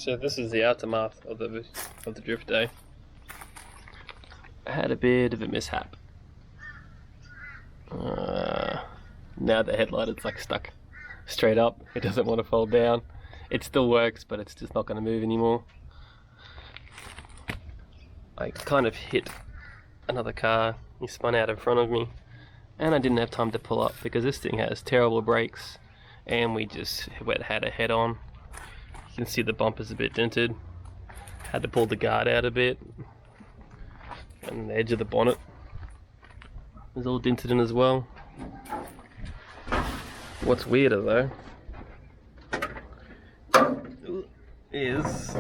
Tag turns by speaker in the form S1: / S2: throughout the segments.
S1: So this is the aftermath of the drift day. I had a bit of a mishap. Now the headlight is like stuck straight up. It doesn't want to fold down. It still works, but it's just not going to move anymore. I kind of hit another car. He spun out in front of me, and I didn't have time to pull up because this thing has terrible brakes, and we just had a head on. You can see the bumper's a bit dented. Had to pull the guard out a bit, and the edge of the bonnet is all dented in as well. What's weirder though is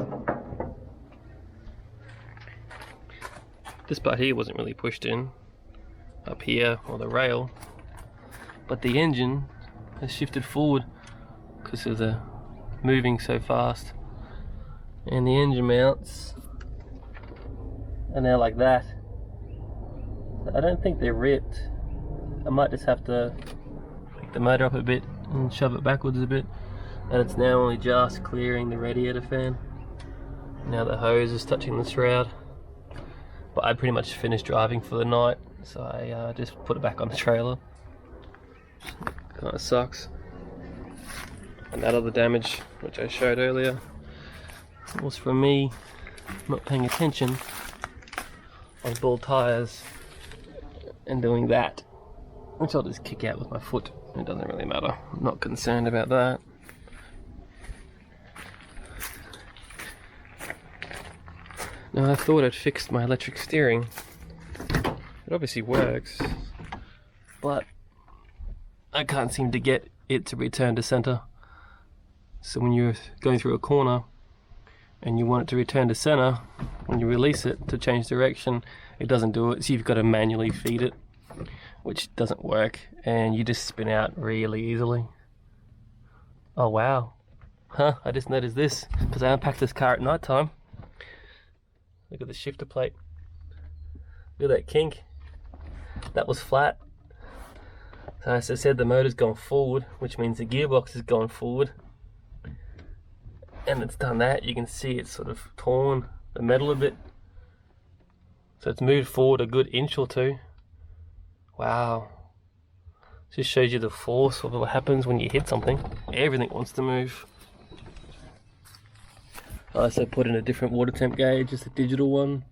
S1: this part here wasn't really pushed in up here, or the rail, but the engine has shifted forward because of the moving so fast, and the engine mounts are now like that. I don't think they're ripped. I might just have to pick the motor up a bit and shove it backwards a bit, and it's now only just clearing the radiator fan. Now the hose is touching the shroud, but I pretty much finished driving for the night, so I just put it back on the trailer. Kind of sucks. And that other damage, which I showed earlier, was from me not paying attention on bald tires and doing that, which I'll just kick out with my foot. It doesn't really matter. I'm not concerned about that. Now I thought I'd fixed my electric steering. It obviously works, but I can't seem to get it to return to center. So when you're going through a corner and you want it to return to center, when you release it to change direction, it doesn't do it, so you've got to manually feed it, which doesn't work, and you just spin out really easily. Oh wow, I just noticed this because I unpacked this car at night time. Look at the shifter plate. Look at that kink. That was flat. So as I said, the motor's gone forward, which means the gearbox has gone forward. And it's done that. You can see it's sort of torn the metal a bit. So it's moved forward a good inch or two. Wow. Just shows you the force of what happens when you hit something. Everything wants to move. I also put in a different water temp gauge, just a digital one,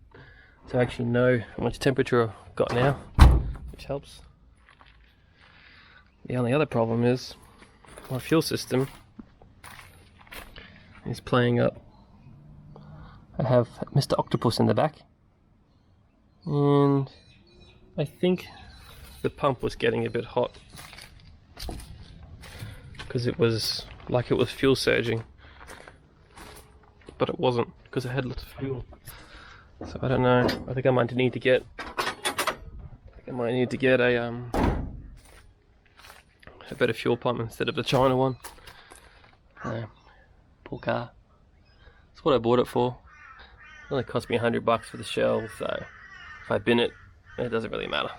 S1: so I actually know how much temperature I've got now, which helps. The only other problem is my fuel system is playing up. I have Mr. Octopus in the back, and I think the pump was getting a bit hot because it was like it was fuel surging, but it wasn't because it had lots of fuel. So I don't know. I think I might need to get a better fuel pump instead of the China one. Poor car. That's what I bought it for. It only cost me $100 for the shell, so if I bin it, it doesn't really matter.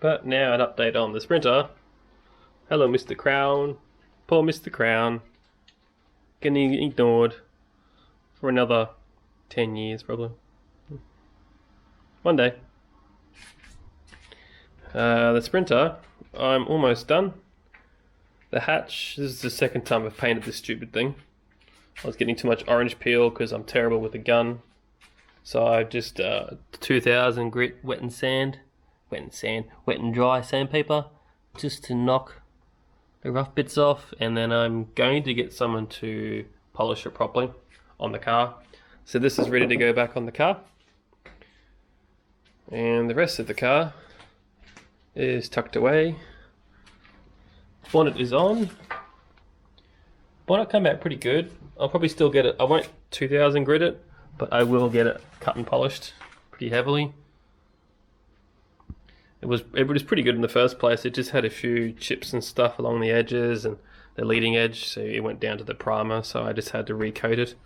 S1: But now an update on the Sprinter. Hello, Mr. Crown. Poor Mr. Crown. Getting ignored for another 10 years, probably. One day. The Sprinter, I'm almost done. The hatch, this is the second time I've painted this stupid thing. I was getting too much orange peel because I'm terrible with a gun. So I just 2000 grit wet and dry sandpaper just to knock the rough bits off, and then I'm going to get someone to polish it properly on the car. So this is ready to go back on the car, and the rest of the car is tucked away. Bonnet is on. Bonnet came out pretty good. I'll probably still get it. I won't 2000 grit it, but I will get it cut and polished pretty heavily. It was pretty good in the first place. It just had a few chips and stuff along the edges and the leading edge, so it went down to the primer, so I just had to recoat it.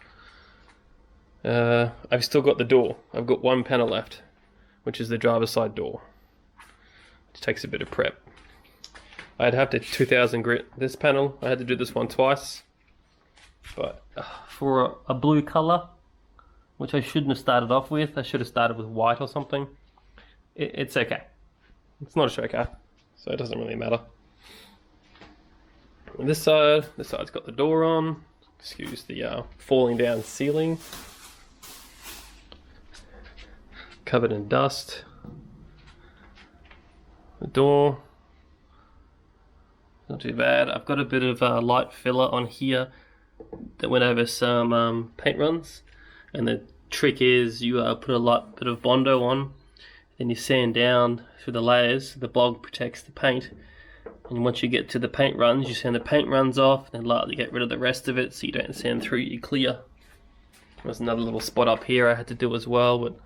S1: I've still got the door. I've got one panel left, which is the driver's side door. It takes a bit of prep. I'd have to 2000 grit this panel. I had to do this one twice. but for a blue color, which I shouldn't have started off with, I should have started with white or something. It's okay. It's not a show car, so it doesn't really matter. On this side's got the door on. Excuse the falling down ceiling. Covered in dust. The door, not too bad. I've got a bit of light filler on here that went over some paint runs, and the trick is you put a light bit of Bondo on, then you sand down through the layers. The bog protects the paint, and once you get to the paint runs, you sand the paint runs off, and lightly get rid of the rest of it so you don't sand through, you clear. There's another little spot up here I had to do as well, but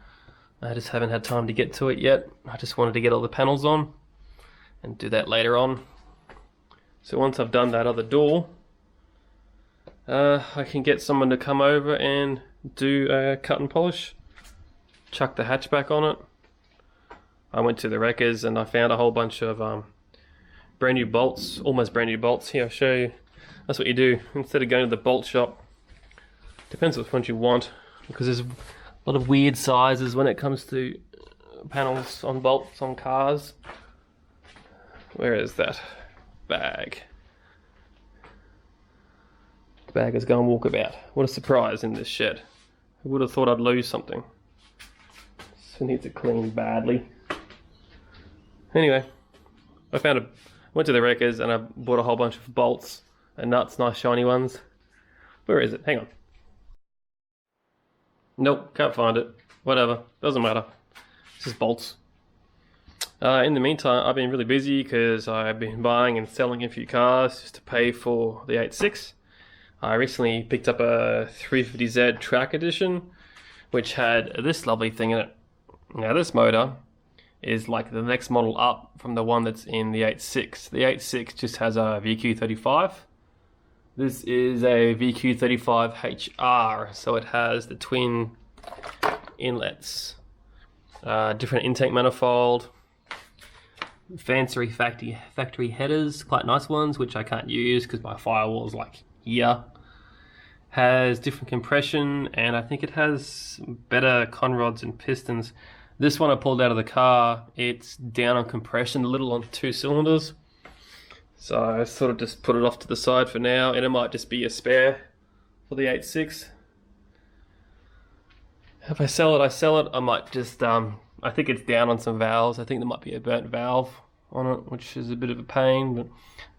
S1: I just haven't had time to get to it yet. I just wanted to get all the panels on and do that later on. So once I've done that other door, I can get someone to come over and do a cut and polish, chuck the hatchback on it. I went to the wreckers and I found a whole bunch of brand new bolts, almost brand new bolts. Here, I'll show you. That's what you do instead of going to the bolt shop. Depends which ones you want, because there's a lot of weird sizes when it comes to panels on bolts on cars. Where is that bag? The bag is going walkabout. What a surprise in this shed. I would have thought I'd lose something. So it needs it cleaned badly. Anyway, went to the wreckers and I bought a whole bunch of bolts and nuts, nice shiny ones. Where is it? Hang on. Nope, can't find it. Whatever, doesn't matter. It's just bolts. In the meantime, I've been really busy because I've been buying and selling a few cars just to pay for the ae86. I recently picked up a 350Z track edition, which had this lovely thing in it. Now this motor is like the next model up from the one that's in the ae86. The ae86 just has a VQ35. This is a VQ35HR, so it has the twin inlets, different intake manifold, fancy factory headers, quite nice ones, which I can't use because my firewall is like here. Has different compression, and I think it has better conrods and pistons. This one I pulled out of the car, it's down on compression a little on 2 cylinders. So I sort of just put it off to the side for now, and it might just be a spare for the ae86. If I sell it, I sell it. I might just, I think it's down on some valves. I think there might be a burnt valve on it, which is a bit of a pain. But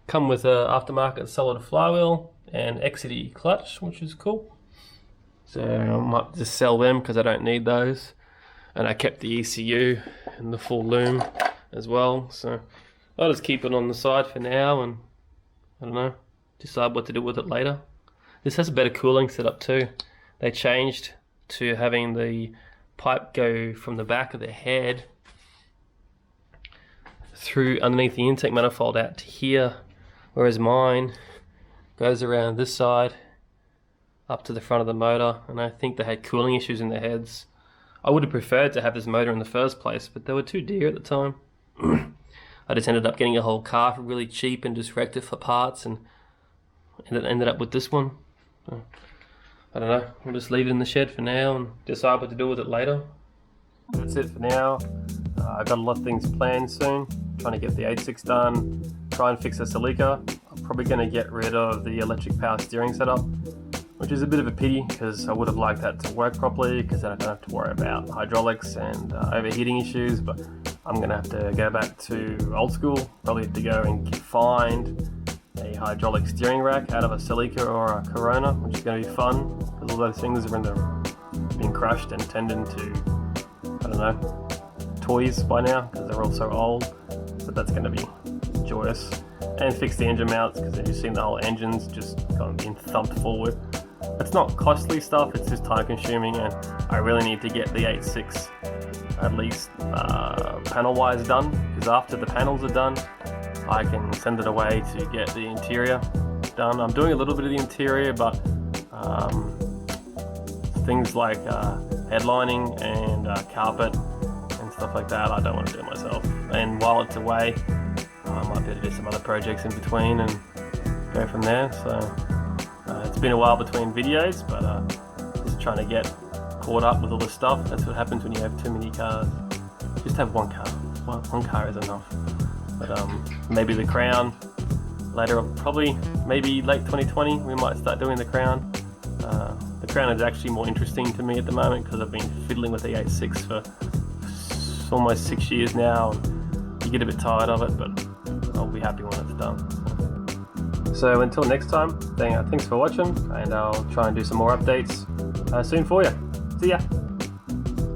S1: come with a aftermarket solid flywheel and XD clutch, which is cool. So I might just sell them because I don't need those. And I kept the ECU and the full loom as well. So I'll just keep it on the side for now and, I don't know, decide what to do with it later. This has a better cooling setup too. They changed to having the pipe go from the back of the head through underneath the intake manifold out to here, whereas mine goes around this side up to the front of the motor, and I think they had cooling issues in their heads. I would have preferred to have this motor in the first place, but they were too dear at the time. I just ended up getting a whole car for really cheap and just wrecked it for parts, and ended up with this one. So, I don't know, we'll just leave it in the shed for now and decide what to do with it later. That's it for now. I've got a lot of things planned soon. Trying to get the ae86 done, try and fix the celica. I'm probably going to get rid of the electric power steering setup, which is a bit of a pity because I would have liked that to work properly, because then I don't have to worry about hydraulics and overheating issues. But I'm going to have to go back to old school, probably have to go and find a hydraulic steering rack out of a Celica or a Corona, which is going to be fun because all those things are being crushed and turned into, I don't know, toys by now because they're all so old. So that's going to be joyous. And fix the engine mounts, because as you've seen, the whole engine's just being thumped forward. It's not costly stuff, it's just time consuming, and I really need to get the ae86 at least panel wise done, because after the panels are done I can send it away to get the interior done. I'm doing a little bit of the interior, but things like headlining and carpet and stuff like that I don't want to do myself. And while it's away, I might be able to do some other projects in between and go from there. So it's been a while between videos, but just trying to get caught up with all this stuff. That's what happens when you have too many cars. Just have one car. One car is enough. But maybe the Crown later, probably maybe late 2020 we might start doing the Crown. The Crown is actually more interesting to me at the moment because I've been fiddling with the ae86 for almost 6 years now. You get a bit tired of it, but I'll be happy when it's done. So until next time, thanks for watching, and I'll try and do some more updates soon for you. See ya!